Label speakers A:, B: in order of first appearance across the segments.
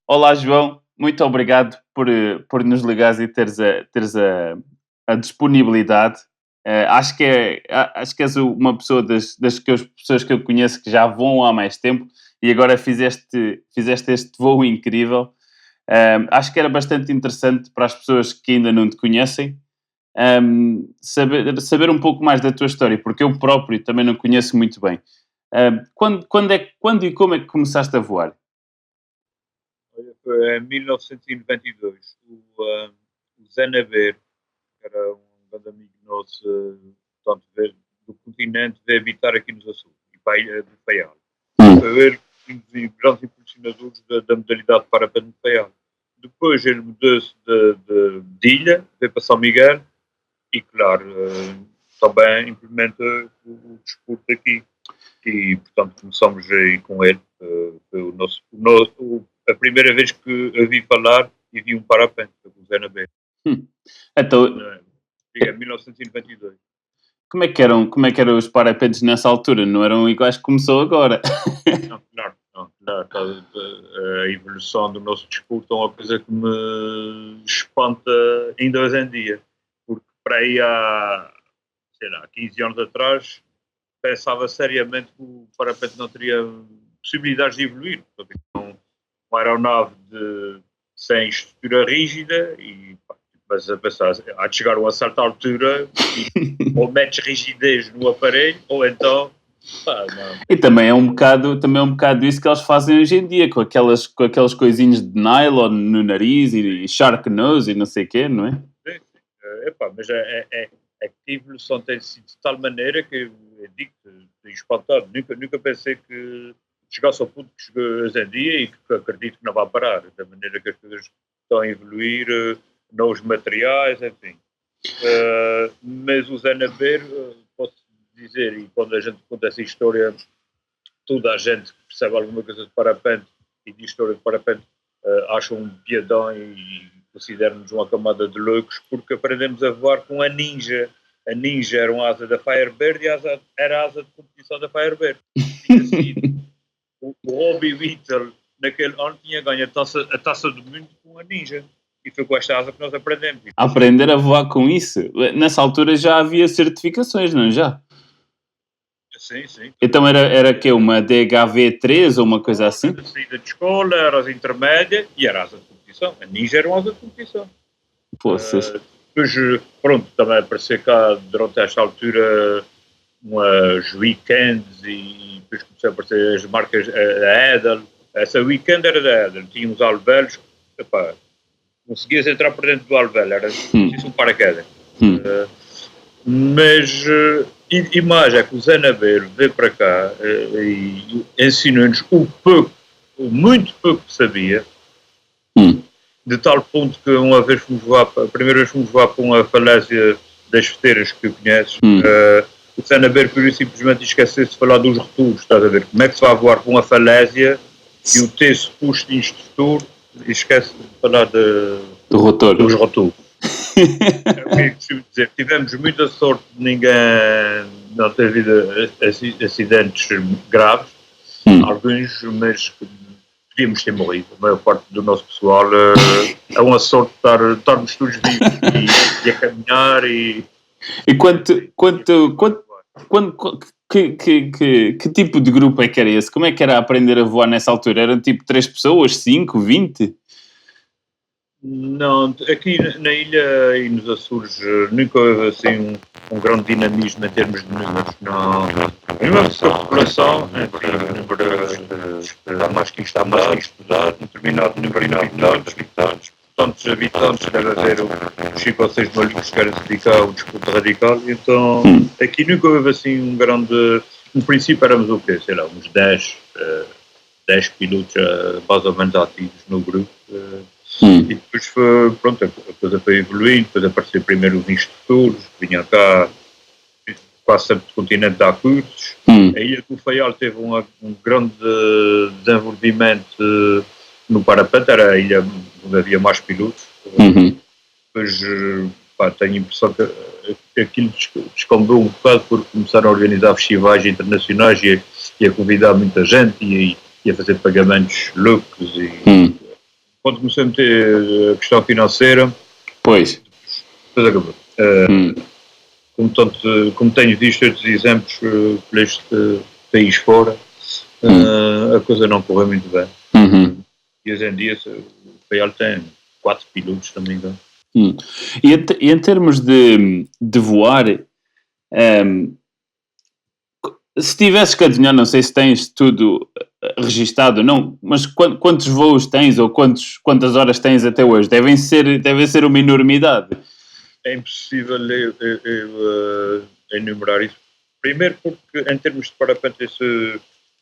A: Olá, João. Muito obrigado por nos ligares e teres a disponibilidade. Acho que és uma pessoa das pessoas que eu conheço que já voam há mais tempo e agora fizeste este voo incrível. Acho que era bastante interessante para as pessoas que ainda não te conhecem, saber um pouco mais da tua história, porque eu próprio também não conheço muito bem. Quando e como é que começaste a voar?
B: Olha, foi em 1992. O Zé Naber, que era um grande amigo nosso, portanto, do continente, veio habitar aqui nos Açores, e para a ilha do Faial. Foi ele um dos grandes impulsionadores da modalidade parapente no Faial. Depois ele mudou-se de ilha, veio para São Miguel e, claro, também implementa o desporto aqui. E, portanto, começamos aí com ele. Foi a primeira vez que eu vi falar e vi um parapente, com o Zé Naber.
A: Então,
B: Em 1992.
A: como é que eram os parapentes nessa altura? Não eram iguais que começou agora?
B: Não, claro, não. A evolução do nosso desporto é uma coisa que me espanta ainda hoje em dia. Porque para aí há, sei lá, 15 anos atrás, pensava seriamente que o parapente não teria possibilidades de evoluir. Portanto, uma aeronave sem estrutura rígida e mas a pensar, há de chegar a uma certa altura e ou metes rigidez no aparelho ou então não.
A: E também é um bocado isso que eles fazem hoje em dia, com aquelas coisinhas de nylon no nariz e shark nose e não sei o quê, não é?
B: Sim. Mas a evolução tem sido de tal maneira que eu digo que espantado. Nunca pensei que chegasse ao ponto que chegou hoje em dia e que acredito que não vai parar, da maneira que as coisas estão a evoluir, novos materiais, enfim. Mas o Zé Naber, posso dizer, e quando a gente conta essa história, toda a gente que percebe alguma coisa de parapente e de história de parapente acha um piadão e considera-nos uma camada de loucos porque aprendemos a voar com a Ninja. A Ninja era uma asa da Firebird e era a asa de competição da Firebird. O Robbie Whittle, naquele ano, tinha ganho a taça do mundo com a Ninja. E foi com esta asa que nós aprendemos.
A: Aprender a voar com isso? Nessa altura já havia certificações, não é já?
B: Sim, sim.
A: Então era que uma DHV3 ou uma coisa assim?
B: A saída de escola, era as intermédias e era a asa de competição. A Ninja era uma asa de competição.
A: Poças.
B: Depois, pronto, também apareceu cá durante esta altura umas weekends e depois começou a aparecer as marcas da Edel. Essa weekend era da Edel, tinha uns alvelos, conseguias entrar por dentro do alvelo, era um paraquedas. Mas, e mais, é que o Zé Naber veio para cá e ensinou-nos muito pouco que sabia, de tal ponto que uma vez a primeira vez fomos voar para uma falésia das Feteiras que tu conheces, o Zé Naber por isso simplesmente esqueceu-se de falar dos rotores, estás a ver? Como é que se vai voar para uma falésia e o ter suposto instrutor e esquece de falar
A: do rotor.
B: Dos rotores. É o que dizer. Tivemos muita sorte de ninguém não ter havido acidentes graves, alguns, mas podíamos ter morrido. A maior parte do nosso pessoal é uma sorte de estarmos todos vivos e a caminhar e
A: que tipo de grupo é que era esse? Como é que era aprender a voar nessa altura? Eram tipo 3 pessoas, 5, 20?
B: Não, aqui na ilha e nos Açores nunca houve assim um grande dinamismo em termos de números. Não. A nossa população, está mais que estudado, determinado número de habitantes. Tantos habitantes deve haver 5 ou 6 malucos que querem se dedicar ao desporto radical. Então, aqui nunca houve assim um grande... No princípio éramos o quê? Sei lá, uns 10 pilotos mais ou menos ativos no grupo. E depois a coisa foi evoluindo, depois apareceu primeiro os instrutores, que vinham cá quase sempre do continente dar cursos. A ilha do Faial teve um grande desenvolvimento no parapente, era a ilha onde havia mais pilotos. Depois tenho a impressão que aquilo descambou um bocado porque começaram a organizar festivais internacionais e a convidar muita gente e ia fazer pagamentos loucos e quando comecei a meter a questão financeira,
A: Pois.
B: depois acabou. Como tenho visto outros exemplos por este país fora, a coisa não correu muito bem. E hoje em dia o PL tem 4 pilotos, se não me engano.
A: E em termos de voar, se tivesses que adivinhar, não sei se tens tudo registado ou não, mas quantos voos tens ou quantas horas tens até hoje? Devem ser uma enormidade.
B: É impossível eu enumerar isso. Primeiro porque, em termos de parapente, eu sou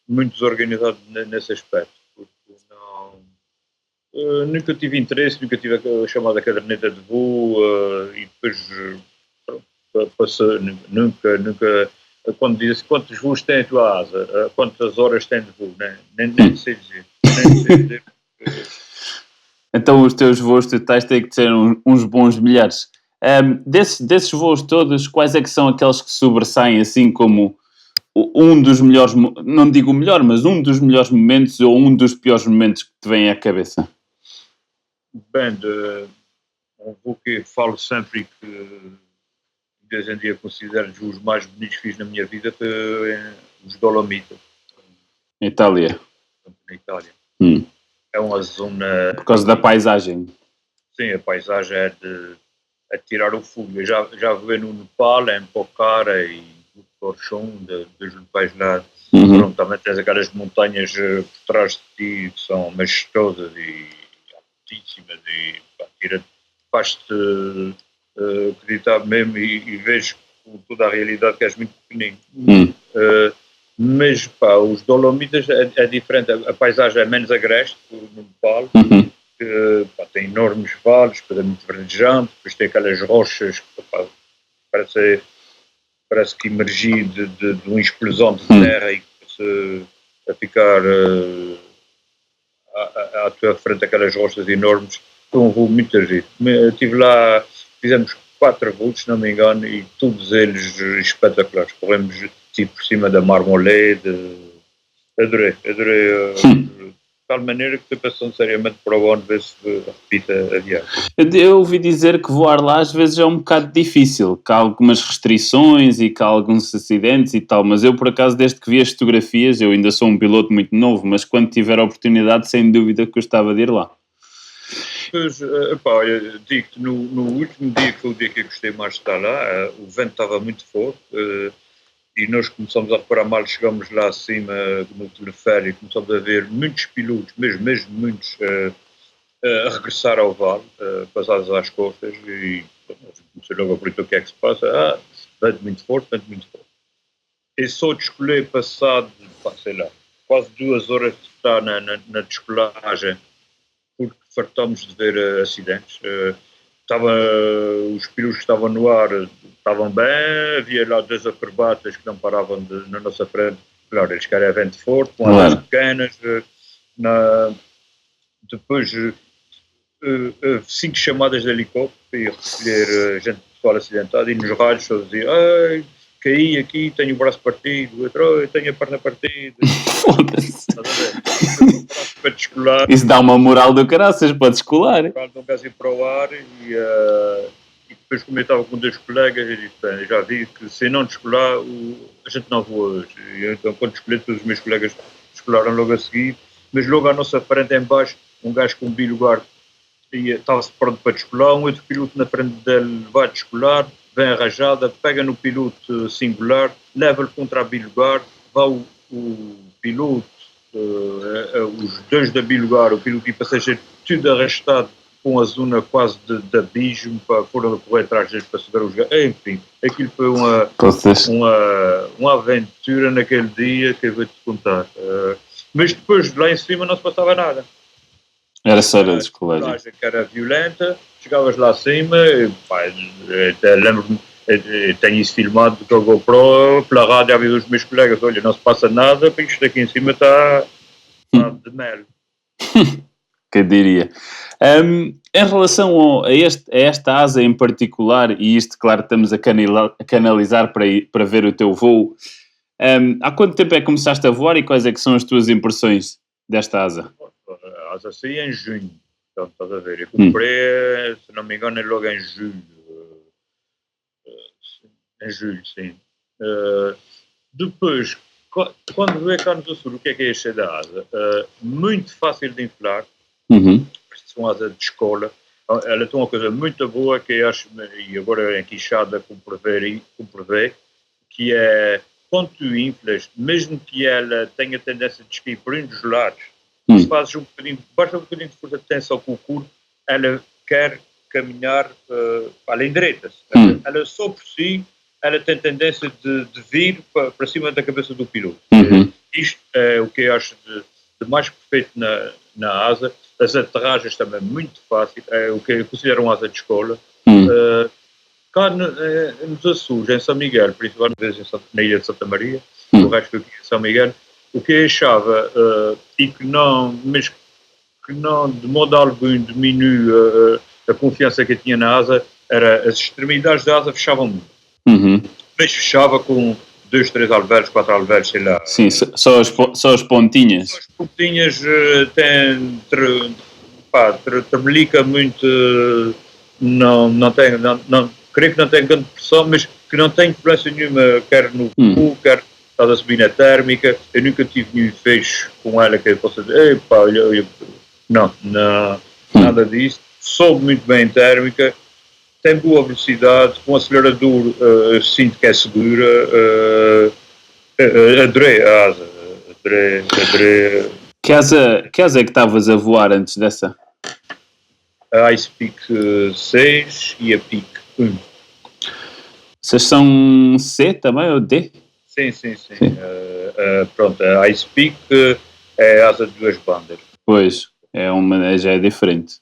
B: muito desorganizado nesse aspecto. Porque nunca tive interesse, nunca tive a chamada caderneta de voo e depois passou, nunca, quando diz quantos voos tem a tua asa, quantas horas tem de voo, nem sei dizer.
A: Então os teus voos totais têm que ser uns bons milhares. Desses voos todos, quais é que são aqueles que sobressaem assim como um dos melhores, não digo o melhor, mas um dos melhores momentos ou um dos piores momentos que te vem à cabeça?
B: Bem, um voo que falo sempre e que hoje em dia considero os mais bonitos que fiz na minha vida, que é os Dolomitas.
A: Itália.
B: Na Itália. É uma zona...
A: Por causa da paisagem.
B: Sim, a paisagem é de tirar o fogo. Eu já voei no Nepal, em Pokhara e no Torchon, dos locais lá. Pronto, também tens aquelas montanhas por trás de ti que são majestosas e altíssimas e faz-te acreditar mesmo e vejo com toda a realidade que és muito pequenino. Mas os Dolomitas é diferente, a paisagem é menos agreste no Nepal, tem enormes vales, depois é muito verdejante, depois tem aquelas rochas que parece que emergi de uma explosão de terra e começa a ficar à tua frente aquelas rochas enormes. Foi um voo muito agito. Estive lá, fizemos 4 voos, se não me engano, e todos eles espetaculares. Corremos tipo por cima da Marmolade, adorei. De tal maneira que estou pensando seriamente para o ano ver se repita a viagem.
A: Eu ouvi dizer que voar lá às vezes é um bocado difícil, que há algumas restrições e que há alguns acidentes e tal, mas eu por acaso desde que vi as fotografias, eu ainda sou um piloto muito novo, mas quando tiver a oportunidade sem dúvida que gostava de ir lá.
B: Pois, eu digo-te, no último dia, que foi o dia que eu gostei mais de estar lá, o vento estava muito forte e nós começamos a reparar mal, chegamos lá acima no teleférico, começamos a ver muitos pilotos, mesmo muitos, a regressar ao vale, passados às costas e comecei logo a perguntar o que é que se passa. Vento muito forte. E só descolei passado, sei lá, quase 2 horas de estar na descolagem, porque fartámos de ver acidentes. Os pilotos que estavam no ar estavam bem, havia lá 2 acrobatas que não paravam na nossa frente. Claro, eles querem vento forte, com asas pequenas. Depois, 5 chamadas de helicóptero para ir recolher gente pessoal acidentada e nos rádios só dizia: caí aqui, tenho o braço partido, eu tenho a perna partida.
A: Foda-se.
B: Para descolar.
A: Isso dá uma moral do caraças para descolar.
B: Não queres ir para o ar e depois, como eu estava com 2 colegas, eu disse: bem, já vi que se não descolar, a gente não voa hoje. E então, quando descolei, todos os meus colegas descolaram logo a seguir, mas logo à nossa frente, em baixo, um gajo com um bilugar estava-se pronto para descolar, um outro piloto na frente dele vai descolar, vem a rajada, pega no piloto singular, leva-lhe contra a bilugar, vai o piloto, os 2 da bilugar, o piloto e o passageiro, tudo arrastado com a zona quase de abismo, foram correr atrás deles para segurar os gajos. Enfim, aquilo foi uma aventura naquele dia que eu vou-te contar. Mas depois, lá em cima, não se passava nada.
A: Era só a descolagem.
B: Que era violenta, chegavas lá acima, lembro-me, tenho isso filmado com a GoPro, pela rádio havia os meus colegas: olha, não se passa nada, porque isto aqui em cima está de mel.
A: Que diria. Em relação a esta asa em particular, e isto, claro, estamos a canalizar para ver o teu voo, há quanto tempo é que começaste a voar e quais é que são as tuas impressões desta asa?
B: A asa saí em junho, então estás a ver, eu comprei, se não me engano, é logo em julho. Em julho, sim. Depois, quando vê cá no Açores, o que é este da asa? Muito fácil de inflar, são asa de escola. Ela tem uma coisa muito boa que eu acho, e agora em Quixada comprovei, que é quando tu inflas, mesmo que ela tenha tendência de escair por um dos lados, se fazes um bocadinho, basta um bocadinho de força de tensão com o corpo, ela quer caminhar, ela endireita-se. Ela só por si, ela tem tendência de vir para cima da cabeça do piloto. Isto é o que eu acho de mais perfeito na asa. As aterragens também muito fácil, é o que eu considero uma asa de escola. Cá nos Açores, em São Miguel, principalmente na ilha de Santa Maria, o resto aqui em São Miguel, o que eu achava, e que não de modo algum diminui a confiança que eu tinha na asa, era as extremidades da asa fechavam muito. Mas fechava com 2, 3 alvéolos, 4 alvéolos, sei lá.
A: Sim, só as pontinhas.
B: Só as pontinhas tremelica muito, não tem, creio que não tem grande pressão, mas que não tem influência nenhuma, quer no cu, quer estás a subir na térmica. Eu nunca tive nenhum fecho com ela que eu possa dizer, não, nada disso. Soube muito bem térmica, tem boa velocidade, com acelerador sinto que é segura. Adorei a asa, adorei.
A: Que asa é que estavas a voar antes dessa?
B: A Ice Peak 6 e a Peak 1.
A: Vocês são C também ou D?
B: Sim. Pronto, a Ice Peak é a asa de 2 bandas.
A: Pois, já é diferente.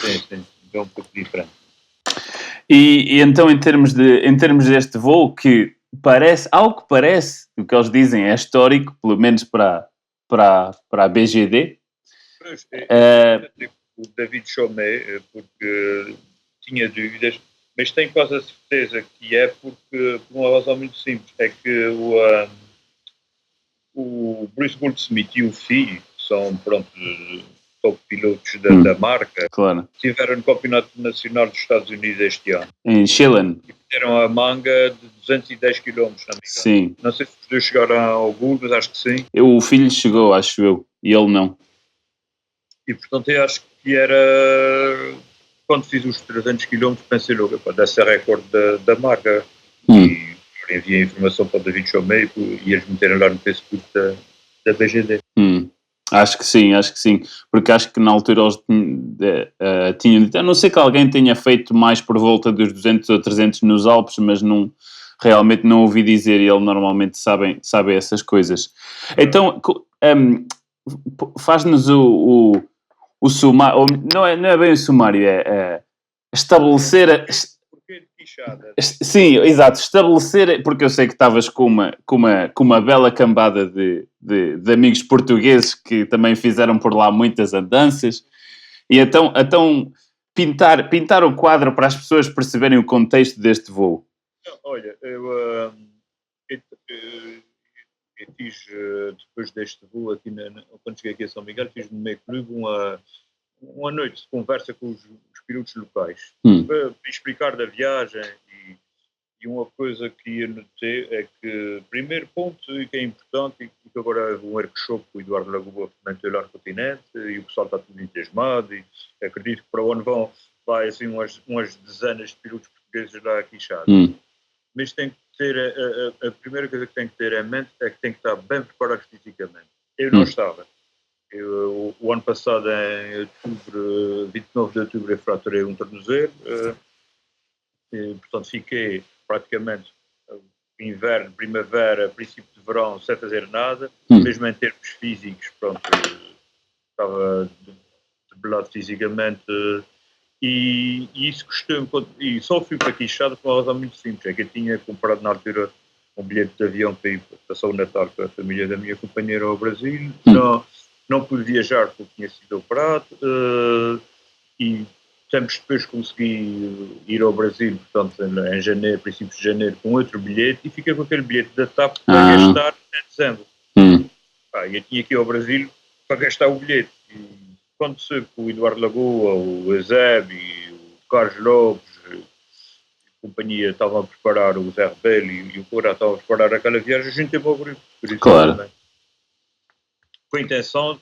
B: Sim, é um pouco diferente.
A: E então, em termos deste voo, que parece, ao que parece, o que eles dizem é histórico, pelo menos para a BGD.
B: O David Chomet, porque tinha dúvidas, mas tenho quase a certeza que é por uma razão muito simples, é que o Bruce Goldsmith e o filho, que são, top pilotos da marca,
A: claro,
B: estiveram no Campeonato Nacional dos Estados Unidos este ano.
A: Em Chile.
B: E fizeram a manga de 210 km, não me engano.
A: Sim.
B: Não sei se os dois chegaram ao gol, mas acho que sim.
A: O filho chegou, acho eu, e ele não.
B: E, portanto, eu acho que era... Quando fiz os 300 km, pensei logo, desse a recorde da marca. E enviei a informação para o David Chomet e eles meteram lá no Facebook da BGD.
A: Acho que sim, porque acho que na altura eles tinham dito, a não ser que alguém tenha feito mais por volta dos 200 ou 300 nos Alpes, mas realmente não ouvi dizer, e ele normalmente sabe essas coisas. Então, faz-nos o sumário, não é bem o sumário, é estabelecer... Sim, exato, estabelecer, porque eu sei que estavas com uma bela cambada de amigos portugueses que também fizeram por lá muitas andanças, e então pintar o quadro para as pessoas perceberem o contexto deste voo.
B: Olha, eu fiz, depois deste voo, quando cheguei aqui a São Miguel, fiz no meio clube uma noite de conversa com os pilotos locais, para explicar da viagem, e uma coisa que eu notei é que, primeiro ponto, que é importante, e que agora é um workshop com o Eduardo Lagoa Fermenteiro ao Continente, e o pessoal está tudo entusiasmado, e acredito que para o ano vai assim umas dezenas de pilotos portugueses lá aqui chados. Mas tem que ter, a primeira coisa que tem que ter em mente é que tem que estar bem preparado fisicamente. Eu não estava. O ano passado, em 29 de outubro, eu fraturei um tornozelo, e, portanto fiquei praticamente inverno, primavera, princípio de verão, sem fazer nada, mesmo em termos físicos, estava debelado fisicamente, e isso custou-me, e só fui para Quixada por uma razão muito simples, é que eu tinha comprado na altura um bilhete de avião para ir passar o Natal com a família da minha companheira ao Brasil, não pude viajar porque tinha sido operado, e tempos depois consegui ir ao Brasil, portanto, em janeiro, princípios de janeiro, com outro bilhete, e fiquei com aquele bilhete da TAP para gastar em dezembro. E eu tinha que ir ao Brasil para gastar o bilhete. E aconteceu que o Eduardo Lagoa, o Eusébio e o Carlos Lopes, a companhia estavam a preparar, o Zé Rebelo e o Cora estavam a preparar aquela viagem, a gente teve ao grupo. Por isso
A: Claro.
B: também. Com a intenção,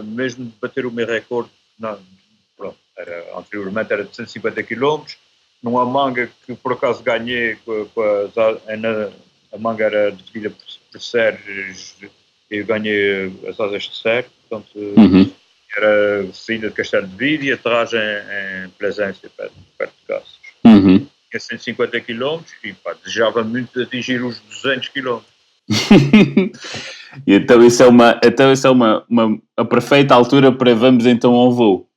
B: mesmo de bater o meu recorde, anteriormente era de 150 km, numa manga que por acaso ganhei, a manga era dividida por séries, eu ganhei as asas de série, portanto era saída de Castelo de Vide e aterragem em Plaisância, perto de Caços. Tinha 150 km e desejava muito atingir os 200 km.
A: E então isso é a perfeita altura para vamos então ao voo.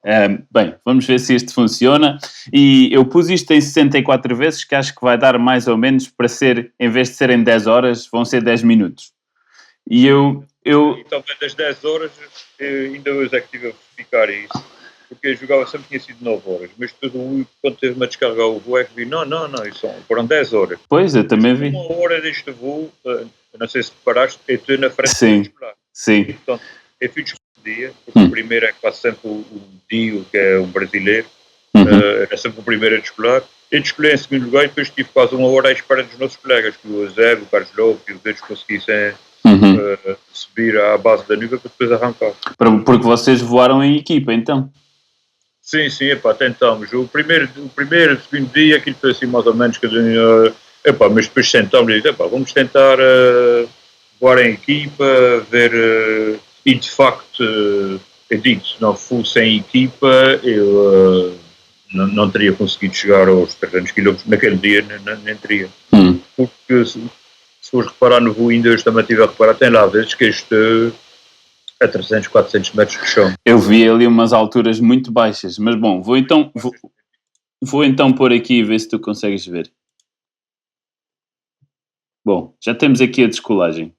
A: Bem, vamos ver se isto funciona. E eu pus isto em 64 vezes, que acho que vai dar mais ou menos para ser, em vez de serem 10 horas, vão ser 10 minutos. E
B: Então, das 10 horas, ainda hoje é que estive a verificar isso, porque eu jogava sempre tinha sido 9 horas, mas tudo quando teve-me a descarregar o voo é que vi, não, isso foram 10 horas.
A: Pois, eu também vi.
B: Uma hora deste voo, não sei se reparaste, eu estou na frente
A: Sim,
B: do escolar.
A: sim.
B: Portanto, eu fui discutir o dia, porque o primeiro é quase sempre o Dio, que é um brasileiro, era sempre o primeiro a descolar. Eu descolei em segundo lugar e depois tive quase uma hora à espera dos nossos colegas, que o Eusébio, o Carlos Lopes e os outros conseguissem subir à base da nuvem para depois arrancar.
A: Porque vocês voaram em equipa, então?
B: Sim, tentamos. O primeiro segundo dia, aquilo foi assim mais ou menos, mas depois sentamos e disse, vamos tentar voar em equipa, ver, e de facto, eu digo, se não fosse em equipa, eu não teria conseguido chegar aos 300 km naquele dia, nem teria. Porque se fores reparar no voo ainda, hoje também estive a reparar, tem lá vezes que este a 300, 400 metros de chão.
A: Eu vi ali umas alturas muito baixas, mas bom, vou então pôr aqui e ver se tu consegues ver. Bom, já temos aqui a descolagem.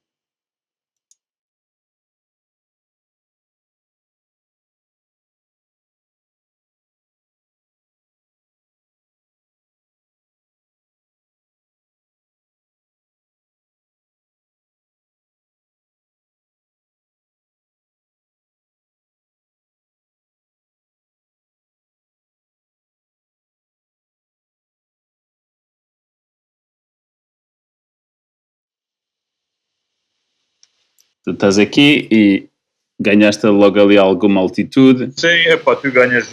A: Tu estás aqui e ganhaste logo ali alguma altitude.
B: Sim, tu ganhas,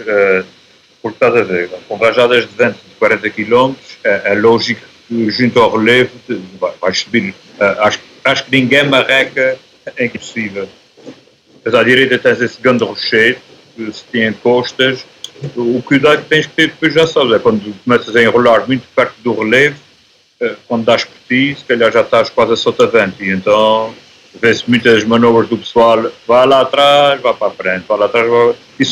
B: porque estás a ver, com rajadas de vento de 40 km, é lógico que junto ao relevo vais subir. Acho que ninguém marreca, é impossível. Mas à direita tens esse grande rochedo, que se tem encostas. O cuidado que tens que ter depois já sabes, é quando começas a enrolar muito perto do relevo, quando dás por ti, se calhar já estás quase a sotavento, e então vê-se muitas manobras do pessoal, vai lá atrás, vai para a frente, vai lá atrás, e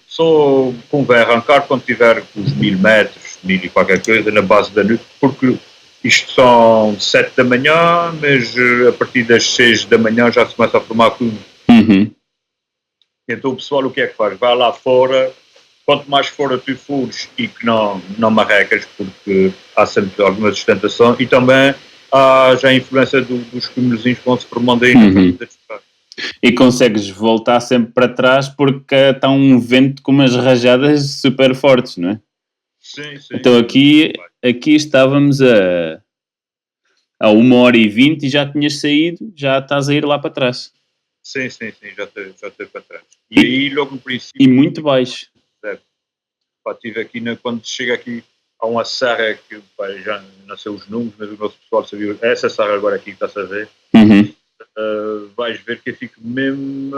B: só convém arrancar quando tiver os 1000 metros, 1000 e qualquer coisa, na base da nuca, porque isto são 7 da manhã, mas a partir das 6 da manhã já se começa a formar tudo. Então o pessoal o que é que faz? Vai lá fora, quanto mais fora tu fores e que não marrecas, porque há sempre alguma sustentação, e também há já a influência dos cúmulozinhos que vão se formando aí na frente da estrada.
A: E consegues voltar sempre para trás porque está um vento com umas rajadas super fortes, não é?
B: Sim.
A: Então aqui estávamos a 1h20 e já tinhas saído, já estás a ir lá para trás.
B: Sim, já estou para trás. E aí logo no princípio...
A: E muito baixo.
B: Tive aqui, quando chega aqui a uma serra que já não sei os números, mas o nosso pessoal sabia, essa serra agora aqui que está a ver, vais ver que eu fico mesmo,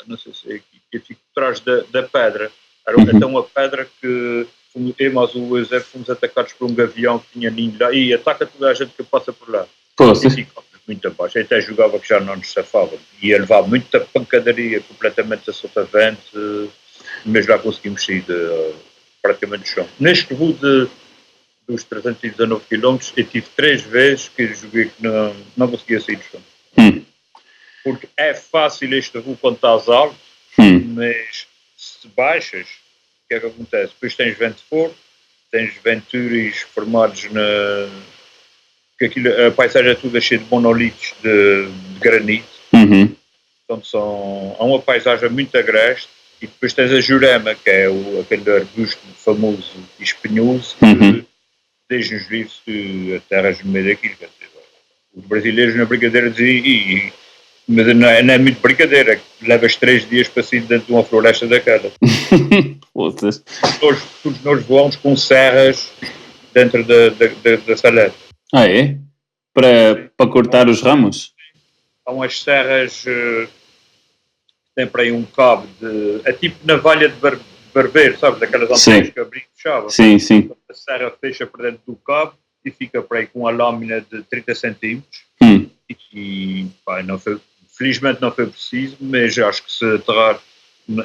B: não sei se é aqui, que eu fico atrás da pedra. Era até uma pedra que eu, mas o Eusébio, fomos atacados por um gavião que tinha ninho lá, e ataca toda a gente que passa por lá. E ficamos muito abaixo, eu até jogava que já não nos safava, ia levar muita pancadaria, completamente a sotavento, mas já conseguimos sair praticamente do chão. Neste voo dos 319 km, eu tive 3 vezes que joguei que não conseguia sair do chão. Porque é fácil este voo quando estás alto, mas se baixas, o que é que acontece? Depois tens vento forte, tens venturis formados porque a paisagem é toda cheia de monolitos de granito. Portanto, há uma paisagem muito agreste e depois tens a Jurema, que é aquele arbusto famoso e espinhoso que desde nos livros que a terra é no meio daquilo. Quer dizer, os brasileiros na brincadeira diziam, mas não é muito brincadeira, levas 3 dias para sair dentro de uma floresta daquela. Todos nós voamos com serras dentro da saleta.
A: Ah, é? Para cortar os ramos?
B: Há umas serras que têm para aí um cabo é tipo navalha de barbeiro, sabes? Daquelas antenas que abria e fechava.
A: Sim, sim.
B: A serra fecha para dentro do cabo e fica para aí com uma lâmina de 30 centímetros. E pá, felizmente não foi preciso, mas acho que se aterrar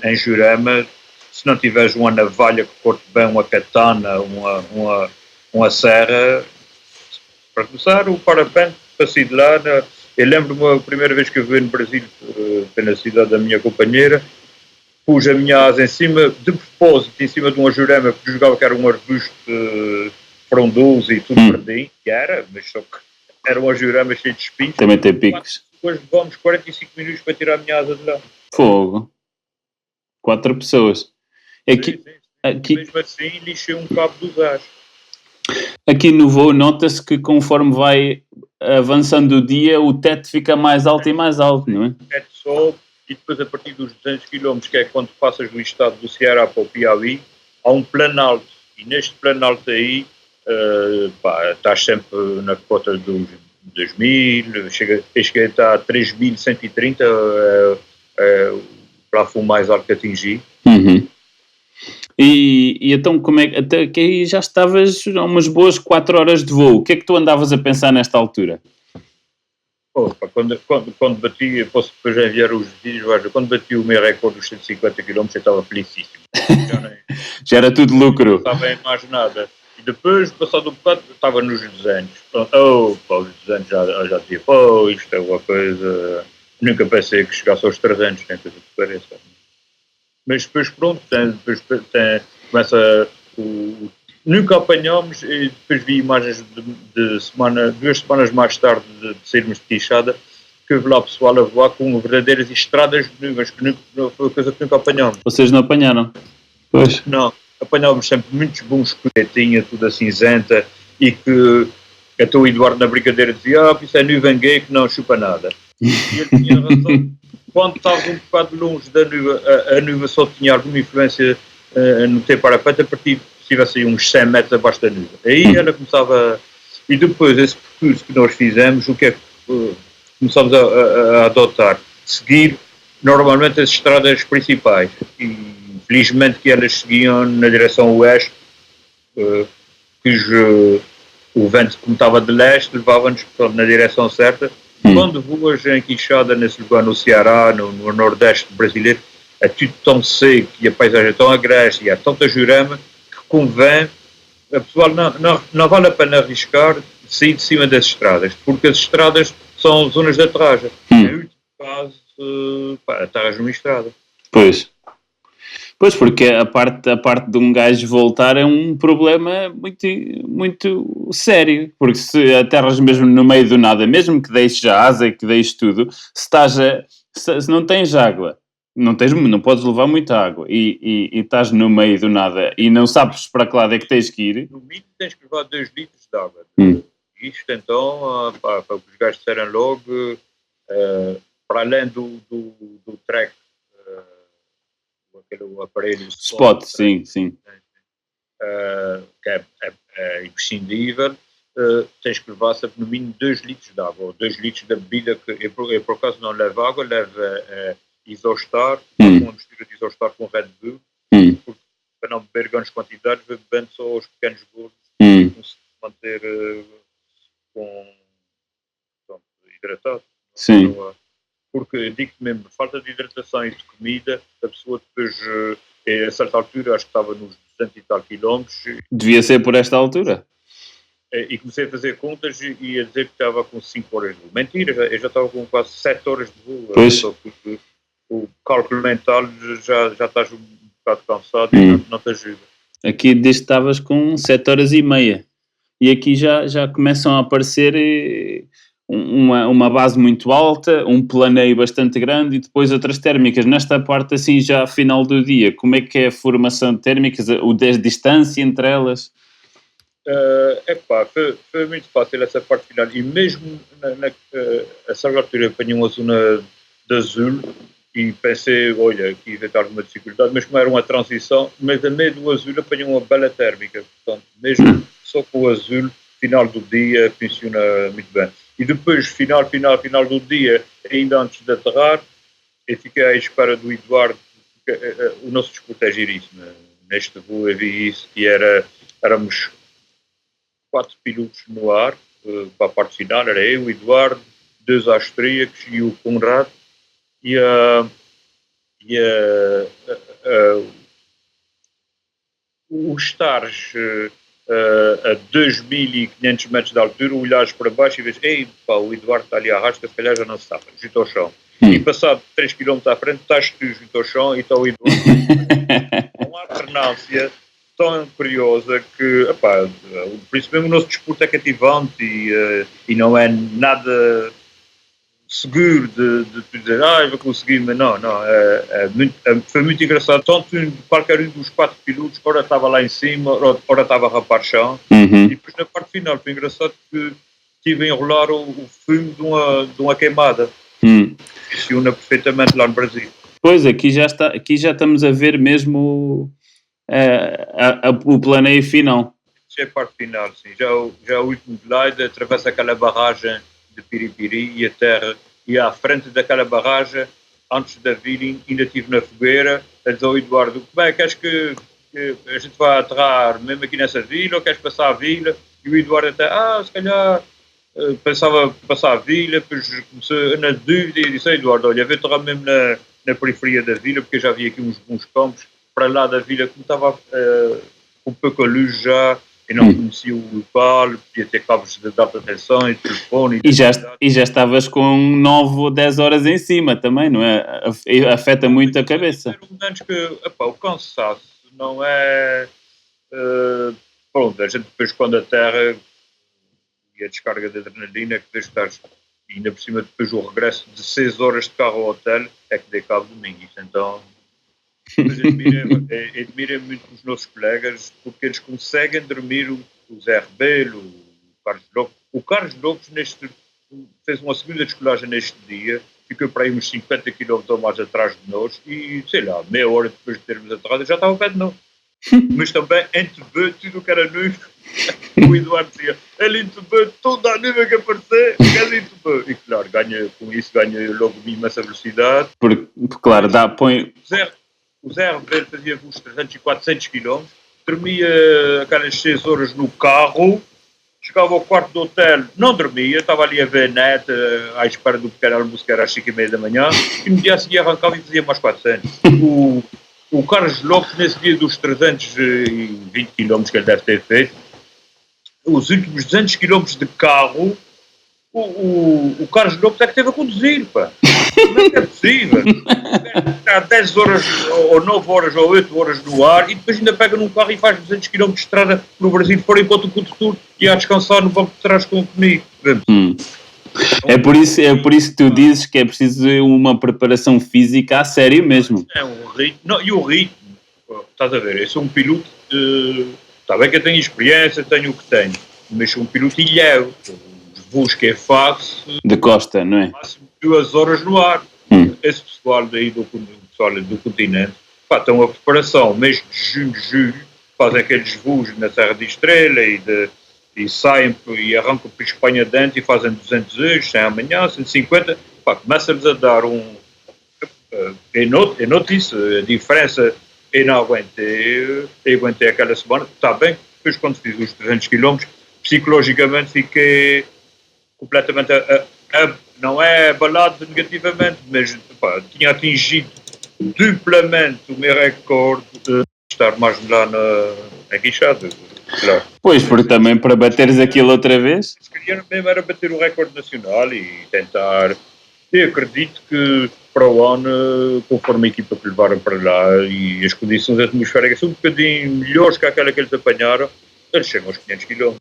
B: em Jurema, se não tiveres uma navalha que corte bem, uma katana, uma serra, para começar, o parapente para sair de lá. Eu lembro-me a primeira vez que eu vi no Brasil, na cidade da minha companheira, pus a minha asa em cima, de propósito, em cima de uma Jurema, porque jogava que era um arbusto frondoso e tudo verdinho, que era, mas só que era uma Jurema cheia de espinhos.
A: Também tem picos.
B: Depois levamos 45 minutos para tirar a minha asa de lá.
A: Fogo. 4 pessoas.
B: Aqui, mesmo assim, lixei um cabo dos ás.
A: Aqui no voo nota-se que conforme vai avançando o dia, o teto fica mais alto e mais alto, não é?
B: O teto sobe e depois a partir dos 200 km, que é quando passas do estado do Ceará para o Piauí, há um planalto. E neste planalto aí, estás sempre na cota dos 2000, chega a estar a 3130, o plafond mais alto que atingi.
A: E então como é que até que aí já estavas a umas boas 4 horas de voo? O que é que tu andavas a pensar nesta altura?
B: Quando bati, posso depois enviar os vídeos, quando bati o meu recorde dos 150 km eu estava felicíssimo.
A: Já era tudo lucro.
B: Não estava em mais nada. E depois, passado um bocado, estava nos 200. Os 200 já dizia, isto é uma coisa... Nunca pensei que chegasse aos 300, nem coisa que pareça. Mas depois, pronto, começa nunca apanhámos, e depois vi imagens de 2 semanas mais tarde de sairmos de Quixada, que eu vi lá pessoal a voar com verdadeiras estradas de nuvens, que não foi uma coisa que nunca apanhámos.
A: Vocês não apanharam? Pois.
B: Não, apanhávamos sempre muitos bons que tinha tudo a cinzenta e que até o Eduardo na brincadeira dizia, isso é nuvem gay que não chupa nada. E ele tinha razão. Quando estava um bocado longe da nuvem, a nuvem só tinha alguma influência no ter parapente a partir de se tivesse uns 100 metros abaixo da nuvem. Aí ela começava... E depois, esse percurso que nós fizemos, o que é que começamos a adotar? Seguir, normalmente, as estradas principais. E, felizmente, que elas seguiam na direção oeste, o vento, como estava de leste, levava-nos na direção certa. Quando voas em Quixada, nesse lugar no Ceará, no nordeste brasileiro, é tudo tão seco e a paisagem é tão agreste e há tanta Jurema que convém, a pessoal não vale a pena arriscar sair de cima das estradas, porque as estradas são zonas de aterragem. Em último caso, aterras numa estrada.
A: Pois, porque a parte de um gajo voltar é um problema muito, muito sério, porque se aterras mesmo no meio do nada, mesmo que deixes a asa e que deixes tudo, se não tens água, não podes levar muita água e estás no meio do nada e não sabes para que lado é que tens que ir.
B: No mínimo tens que levar 2 litros de água. Isto então, para os gajos disserem logo, para além do track, aquele aparelho
A: Spot, sim.
B: Que é imprescindível, tens que levar sempre no mínimo 2 litros de água, ou 2 litros da bebida, que eu por acaso não levo água, levo Isostar, uma mistura de Isostar com Red Bull, porque, para não beber grandes quantidades, bebendo só os pequenos golos, para se manter hidratado.
A: Sim.
B: Porque digo-te mesmo, falta de hidratação e de comida, a pessoa depois, a certa altura, acho que estava nos 200 e tal quilómetros.
A: Devia ser por esta altura.
B: E comecei a fazer contas e a dizer que estava com 5 horas de voo. Mentira, eu já estava com quase 7 horas de voo.
A: Pois.
B: Porque o cálculo mental já estás um bocado cansado e não te ajuda.
A: Aqui desde que estavas com 7 horas e meia. E aqui já começam a aparecer uma base muito alta, um planeio bastante grande e depois outras térmicas. Nesta parte, assim, já final do dia, como é que é a formação de térmicas, a distância entre elas?
B: Foi muito fácil essa parte final. E mesmo a certa altura apanhei uma zona de azul e pensei, olha, aqui ia ter alguma dificuldade, mas como era uma transição, mas a meio do azul apanhei uma bela térmica. Portanto, mesmo só com o azul, final do dia, funciona muito bem. E depois, final do dia, ainda antes de aterrar, eu fiquei à espera do Eduardo, porque, o nosso desporto é giríssimo. Neste voo eu vi isso, que éramos 4 pilotos no ar, para a parte final, era eu, o Eduardo, 2 austríacos e o Conrado, e os estares a 2.500 metros de altura, olhares para baixo e vês, ei, pá, o Eduardo está ali à rasca, se calhar já não se sabe, junto ao chão. E passado 3 km à frente, estás tu junto ao chão e está o Eduardo. Uma alternância tão curiosa que, epá, por isso mesmo o nosso desporto é cativante e não é nada seguro de dizer, eu vou conseguir, mas não, foi muito engraçado, tanto qualquer um dos 4 pilotos, ora estava lá em cima, ora estava a rapar chão, e depois na parte final foi engraçado que estive a enrolar o fumo de uma queimada, funciona perfeitamente lá no Brasil.
A: Pois, aqui já estamos a ver mesmo o planeio final.
B: É a parte final, sim. Já o último glide atravessa aquela barragem de Piripiri e a terra, e à frente daquela barragem, antes da vila, ainda estive na fogueira, a dizer ao Eduardo, bem, queres que a gente vá aterrar mesmo aqui nessa vila, ou queres passar a vila? E o Eduardo até, se calhar, pensava passar a vila, depois comecei na dúvida e disse, Eduardo, olha, vou aterrar mesmo na periferia da vila, porque eu já vi aqui uns bons campos, para lá da vila, como estava um pouco a luz já, eu não conhecia o local, podia ter cabos de alta tensão e telefone.
A: E já estavas com 9 ou 10 horas em cima também, não é? Afeta muito a cabeça.
B: Momentos que, o cansaço não é... pronto, a gente depois quando a terra e a descarga de adrenalina, que depois estás, ainda por cima depois o regresso de 6 horas de carro ao hotel, é que dei cabo de mim. Isso então... Mas admirei muito os nossos colegas porque eles conseguem dormir, o Zé Rebelo, o Carlos Lopes. O Carlos Lopes fez uma segunda descolagem neste dia, ficou para aí uns 50 km ou mais atrás de nós e, sei lá, meia hora depois de termos aterrado, já estava perto de nós. Mas também entebeu tudo o que era nuvem. O Eduardo dizia, ele entebeu toda a nuvem que apareceu, ele entebeu. E claro, com isso ganha logo uma imensa velocidade.
A: Porque claro, põe...
B: O Zé Rebelo fazia voos 300 e 400 km, dormia aquelas 6 horas no carro, chegava ao quarto do hotel, não dormia, estava ali a ver net, à espera do pequeno almoço que era às 5h30 da manhã, e no dia a seguir arrancava e fazia mais 400. O Carlos Lopes, nesse dia dos 320 km que ele deve ter feito, os últimos 200 km de carro, o Carlos Lopes é que teve a conduzir, pá. Como é que é possível? Está 10 horas, ou 9 horas, ou 8 horas no ar, e depois ainda pega num carro e faz 200 km de estrada no Brasil fora, enquanto o condutor ia a descansar no banco de trás comigo.
A: É por isso que tu dizes que é preciso uma preparação física a sério mesmo.
B: É um ritmo. Não, e o ritmo, estás a ver, eu sou um piloto, está bem que eu tenho experiência, tenho o que tenho, mas sou um piloto ilhéu. Os voos que eu faço...
A: De costa, não é?
B: Máximo 2 horas no ar. Esse pessoal daí do continente, estão a preparação, mês de junho, julho, fazem aqueles voos na Serra de Estrela e saem e arrancam para a Espanha dentro e fazem 200 hoje, 100 amanhã, 150, começa-nos a dar eu noto isso, a diferença, eu não aguentei, aquela semana, está bem, depois quando fiz os 300 km, psicologicamente fiquei completamente não é abalado negativamente, mas tinha atingido duplamente o meu recorde de estar mais lá na guichada. Claro.
A: Pois, porque também para bateres aquilo outra vez...
B: Se queria mesmo era bater o recorde nacional e tentar... Eu acredito que para o ano, conforme a equipa que levaram para lá e as condições atmosféricas são um bocadinho melhores que aquela que eles apanharam, eles chegam aos 500 km.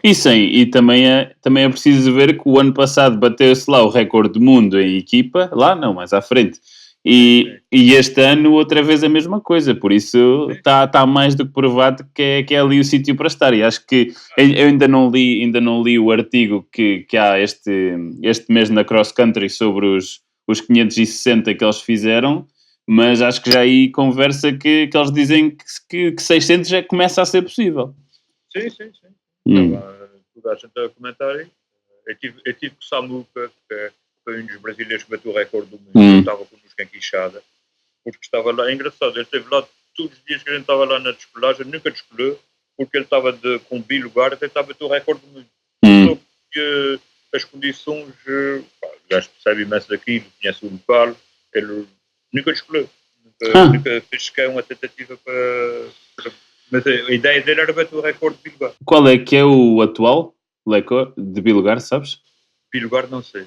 A: E também é preciso ver que o ano passado bateu-se lá o recorde do mundo em equipa, lá não, mais à frente. E este ano outra vez a mesma coisa, por isso está mais do que provado que é ali o sítio para estar. E acho que eu ainda não li o artigo que há este mês na Cross Country sobre os 560 que eles fizeram, mas acho que já aí conversa que eles dizem que 600 já começa a ser possível.
B: Sim. Estava toda a gente a comentar aí. Eu tive com o Samuca, que foi um dos brasileiros que bateu o recorde do mundo. Ele estava connosco em Quixada, porque estava lá. É engraçado, ele esteve lá todos os dias que a gente estava lá na descolagem, nunca descolou, porque ele estava com bilugar, até estava a bater o recorde do mundo. Só que as condições, o gajo percebe imenso daquilo, conhece o local, ele nunca descolou. Nunca fez sequer uma tentativa para. Mas a ideia dele era bater o recorde de bilugar.
A: Qual é que é o atual de bilugar, sabes?
B: Bilugar não sei,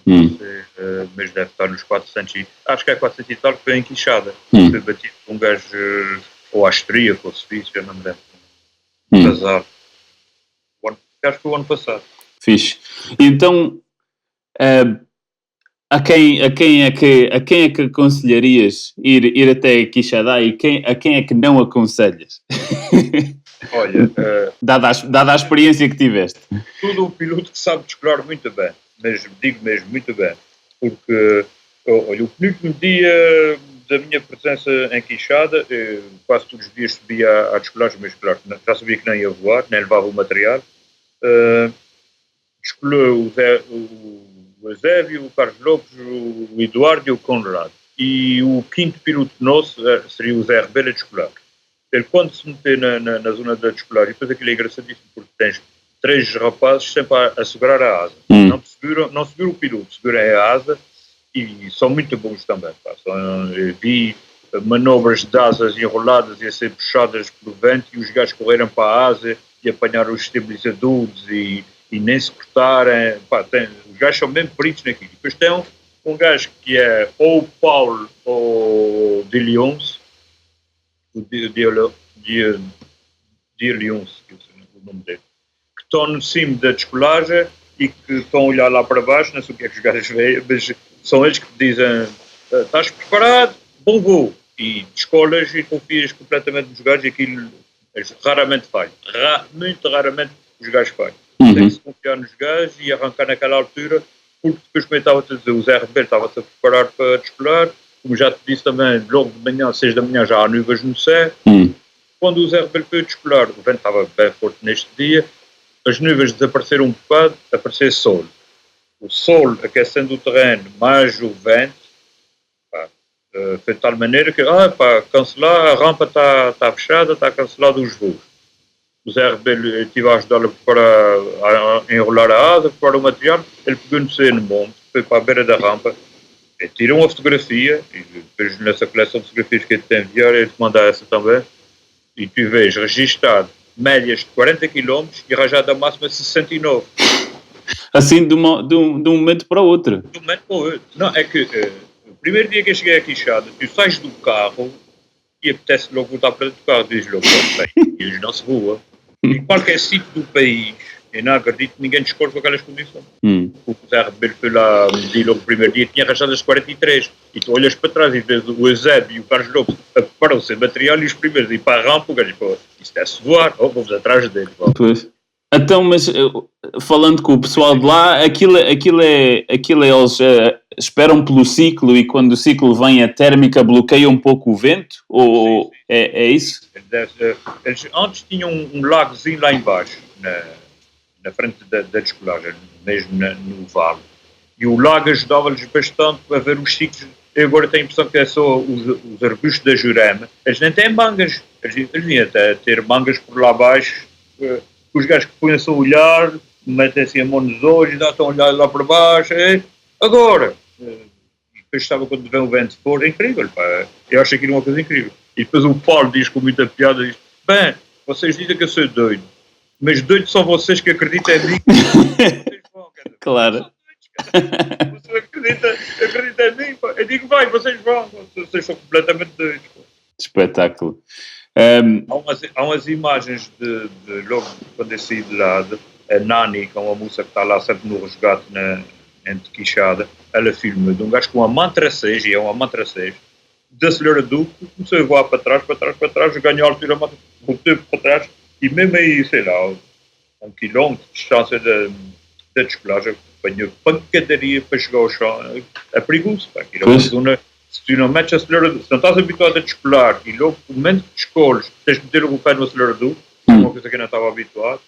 B: mas deve estar nos 400 acho que é 400 e tal, que foi em Quixada. Foi batido por um gajo ou austríaco ou suíço, eu não me lembro. Azar. Acho que foi o ano passado.
A: Fixe. Então, a quem é que aconselharias ir até Quixadá e a quem é que não aconselhas?
B: Olha,
A: dada a experiência que tiveste.
B: Tudo um piloto que sabe descolar muito bem, mas digo mesmo muito bem, porque olha, o penúltimo dia da minha presença em Quixada, quase todos os dias subia à descolagem, mas claro, já sabia que não ia voar, nem levava o material. Descolou o Eusébio, o Carlos Lopes, o Eduardo e o Conrado. E o quinto piloto nosso seria o Zé Rebelo a descolar. Ele, quando se meter na zona da descolagem, depois aquilo é engraçadíssimo, porque tens 3 rapazes sempre a segurar a asa. Não seguram o piloto, seguram a asa e são muito bons também. Vi manobras de asas enroladas e a ser puxadas pelo vento e os gajos correram para a asa e apanharam os estabilizadores e nem se cortarem. Os gajos são mesmo peritos naquilo. Depois tem um gajo que é ou o Paulo ou o de Lyons, de Lyons, que é o nome dele, que estão no cimo da descolagem e que estão a olhar lá para baixo, não sei o que é que os gajos veem, mas são eles que te dizem: estás preparado? Bom voo. E descolas e confias completamente nos gajos e aquilo raramente falha. Muito raramente os gajos falham. Tem que se confiar nos gajos e arrancar naquela altura, porque depois, como eu estava a dizer, o Zé Rebelo estava-se a preparar para descolar. Como já te disse também, logo de manhã, às 6 da manhã, já há nuvens no céu. Quando o Zé Rebelo foi descolar, o vento estava bem forte neste dia, as nuvens desapareceram um bocado, apareceu sol. O sol aquecendo o terreno, mais o vento, foi de tal maneira que, cancelar, a rampa está fechada, está cancelado os voos. O Zé Rebelo estive a ajudá-lo a enrolar a asa, preparar o material, ele pegou no monte, foi para a beira da rampa, tirou uma fotografia, e depois nessa coleção de fotografias que ele tem enviado, ele te manda essa também, e tu vês registado médias de 40 km e rajada máxima de 69.
A: Assim, de um momento para o outro.
B: De um momento para o outro. Não, é que o primeiro dia que eu cheguei a Quixada, tu sais do carro e apetece logo voltar para dentro do carro, diz logo, bem, e hoje não se voa. Em qualquer sítio do país, eu não acredito que ninguém discorda com aquelas condições. O Zé Rebelo foi lá medir logo o primeiro dia, tinha rajadas de 43. E tu olhas para trás e vês o Eusébio e o Carlos Lopes a preparar o seu material e os primeiros ir para a rampa, o gajo, isto é-se voar, vamos atrás dele.
A: Pois. Então, mas falando com o pessoal de lá, aquilo é eles esperam pelo ciclo e quando o ciclo vem a térmica bloqueia um pouco o vento? Ou
B: sim.
A: É isso?
B: Eles antes tinham um lagozinho lá embaixo, na frente da descolagem, mesmo no vale. E o lago ajudava-lhes bastante a ver os ciclos. Eu agora tenho a impressão que é só os arbustos da Jurema. Eles nem têm mangas. Eles vinham até ter mangas por lá abaixo. Os gajos que põem-se a olhar, metem-se a mão nos olhos, estão a olhar lá para baixo. Agora! E depois estava quando vem o vento fora. É incrível, pá. Eu acho aquilo uma coisa incrível. E depois o Paulo diz com muita piada, diz: bem, vocês dizem que eu sou doido, mas doidos são vocês que acreditam em mim. Vocês vão,
A: claro.
B: Você acredita em mim, pá. Eu digo, vai, vocês vão. Vocês são completamente doidos, pá.
A: Espetáculo.
B: Há umas imagens de logo quando eu saí de lá, a Nani, que é uma moça que está lá sempre no resgate entre Quixada, ela filma de um gajo com uma mantra 6, e é uma mantra 6, de acelerador, começou a voar para trás, ganhou a altura, voltei para trás, e mesmo aí, sei lá, 1 quilómetro de distância da descolagem, apanhou pancadaria para chegar ao chão. É perigoso, pá. É uma zona, se tu não metes acelerador, se não estás habituado a descolar, e logo, no momento que descoles, tens de meter o pé no acelerador, uma coisa que eu não estava habituado.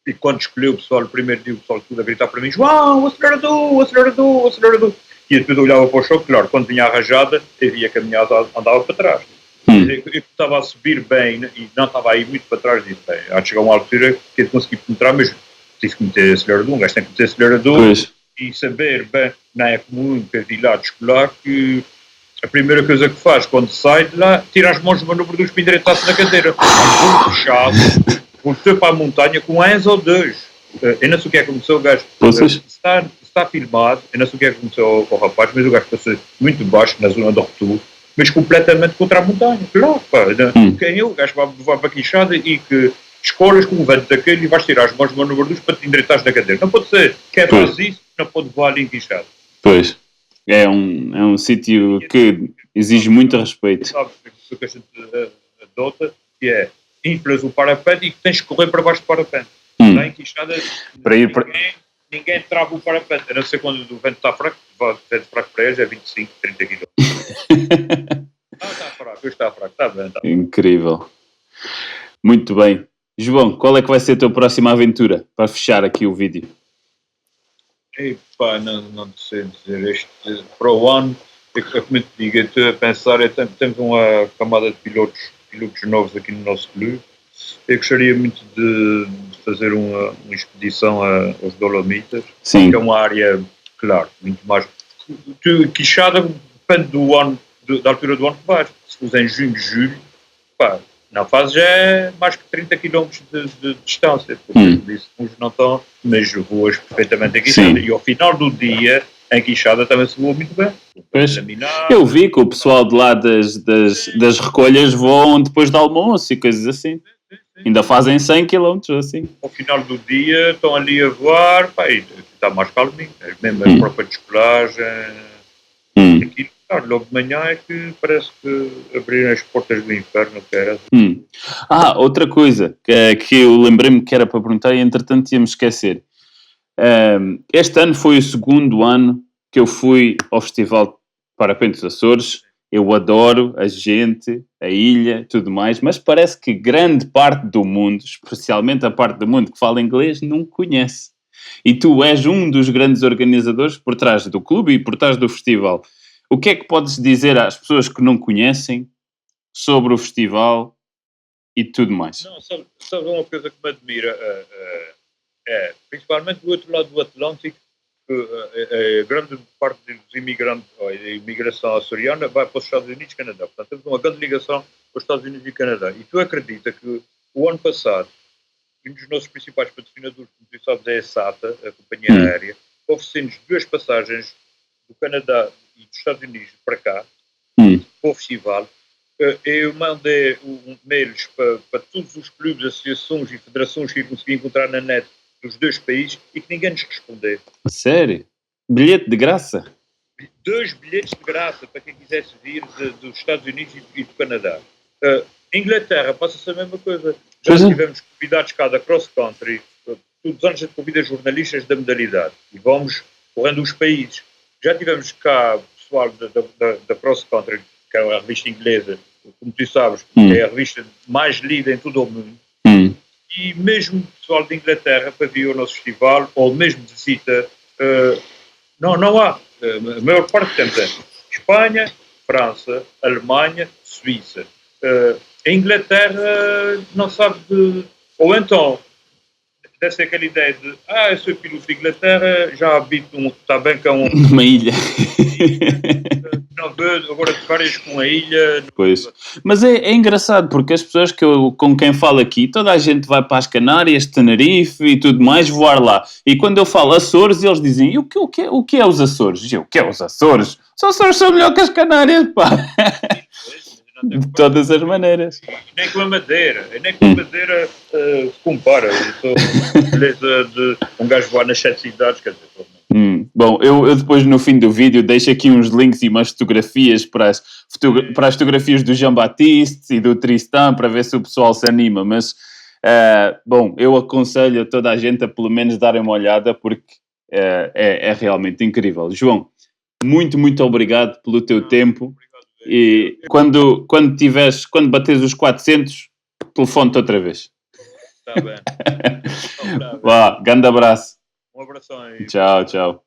B: E quando escolheu o pessoal, o primeiro dia, o pessoal tudo a gritar para mim: João, acelerador. E depois eu olhava para o chão, claro, quando vinha a rajada, eu via que a minha asa andava para trás. Eu estava a subir bem e não estava a ir muito para trás, disse: bem, há de chegar uma altura que eu consegui penetrar, mas tive que meter acelerador. Um gajo tem que meter acelerador e saber, bem, não é comum que eu vi lá descolar, que a primeira coisa que faz quando sai de lá, tira as mãos do manobro dos para endireitar-se na cadeira. Muito puxado. Voltou para a montanha com 1 ou 2. Eu não sei o que é que aconteceu, o gajo está filmado, eu não sei o que é que aconteceu ao rapaz, mas o gajo passou muito baixo na zona do retorno, mas completamente contra a montanha. Claro, pá, quem é o gajo vai para a Quixada e que escolas com o vento daquele e vais tirar as mãos do manobrador para te endireitares na cadeira. Não pode ser, quer fazer isso, não pode voar ali em Quixada.
A: Pois, é um sítio que exige muito respeito.
B: Sabe o que a gente adota, que é inflas o parapente e tens que correr para baixo do parapente. Lá em Quixada, ninguém trava o parapente, a não ser quando o vento está fraco, o vento fraco para eles é 25, 30 kg. Está fraco, está bem.
A: Incrível. Muito bem. João, qual é que vai ser a tua próxima aventura, para fechar aqui o vídeo?
B: Epá, não sei dizer, para o ano, como eu te digo, eu estou a pensar, temos uma camada de pilotos novos aqui no nosso clube. Eu gostaria muito de fazer uma expedição aos Dolomitas.
A: Sim.
B: Que é uma área, claro, muito mais... Quixada depende do ano, da altura do ano que vais. Se for em junho, julho, pá, não fazes é mais que 30 km de distância. Porque isso não estão, mas voas perfeitamente em Quixada. Sim. E ao final do dia, em Quixada também se voa muito bem.
A: Pois, eu vi que o pessoal de lá das recolhas voam depois do almoço e coisas assim. Ainda fazem 100 km assim.
B: Ao final do dia estão ali a voar, pá, e está mais calminho. Mesmo a própria descolagem. Aquilo, claro, logo de manhã é que parece que abriram as portas do inferno. Que era.
A: Outra coisa que eu lembrei-me que era para perguntar e entretanto ia-me esquecer. Este ano foi o segundo ano que eu fui ao Festival de Parapente dos Açores. Eu adoro a gente, a ilha, tudo mais, mas parece que grande parte do mundo, especialmente a parte do mundo que fala inglês, não conhece. E tu és um dos grandes organizadores por trás do clube e por trás do festival. O que é que podes dizer às pessoas que não conhecem sobre o festival e tudo mais?
B: Não, sabe uma coisa que me admira? Principalmente do outro lado do Atlântico, a grande parte dos imigrantes, a imigração açoriana vai para os Estados Unidos e Canadá. Portanto, temos uma grande ligação com os Estados Unidos e Canadá. E tu acredita que o ano passado, um dos nossos principais patrocinadores, como tu sabes, é a SATA, a companhia aérea, oferecendo-nos 2 passagens do Canadá e dos Estados Unidos para cá, para o festival. Eu mandei mails para todos os clubes, associações e federações que eu consegui encontrar na net dos 2 países e que ninguém nos respondeu.
A: Sério? Bilhete de graça?
B: 2 bilhetes de graça para quem quisesse vir dos Estados Unidos e do Canadá. Inglaterra passa-se a mesma coisa. Já tivemos convidados cá da Cross Country, todos os anos a gente convida jornalistas da modalidade e vamos correndo os países. Já tivemos cá pessoal da Cross Country, que é a revista inglesa, como tu sabes, é a revista mais lida em todo o mundo. E mesmo pessoal de Inglaterra para vir ao nosso festival, ou mesmo de visita, não há. A maior parte temos é Espanha, França, Alemanha, Suíça. A Inglaterra não sabe de... Ou então, deve ser aquela ideia de eu sou piloto de Inglaterra, já habito está bem que é
A: uma ilha.
B: Não vejo agora de férias com a ilha.
A: Pois. Mas é engraçado, porque as pessoas com quem falo aqui, toda a gente vai para as Canárias, Tenerife e tudo mais, voar lá. E quando eu falo Açores, eles dizem, o que é os Açores? E eu, o que é os Açores? Os Açores são melhor que as Canárias, pá. De todas as maneiras.
B: Nem com a Madeira se compara. Eu sou de um gajo lá nas 7 cidades, quer dizer.
A: Bom, eu depois no fim do vídeo deixo aqui uns links e umas fotografias para as fotografias do Jean-Baptiste e do Tristan para ver se o pessoal se anima, mas bom, eu aconselho a toda a gente a pelo menos darem uma olhada porque é realmente incrível. João, muito, muito obrigado pelo teu tempo e quando bateres os 400, telefone-te outra vez.
B: Está bem.
A: Vá, grande abraço.
B: Um abração aí.
A: Tchau, tchau.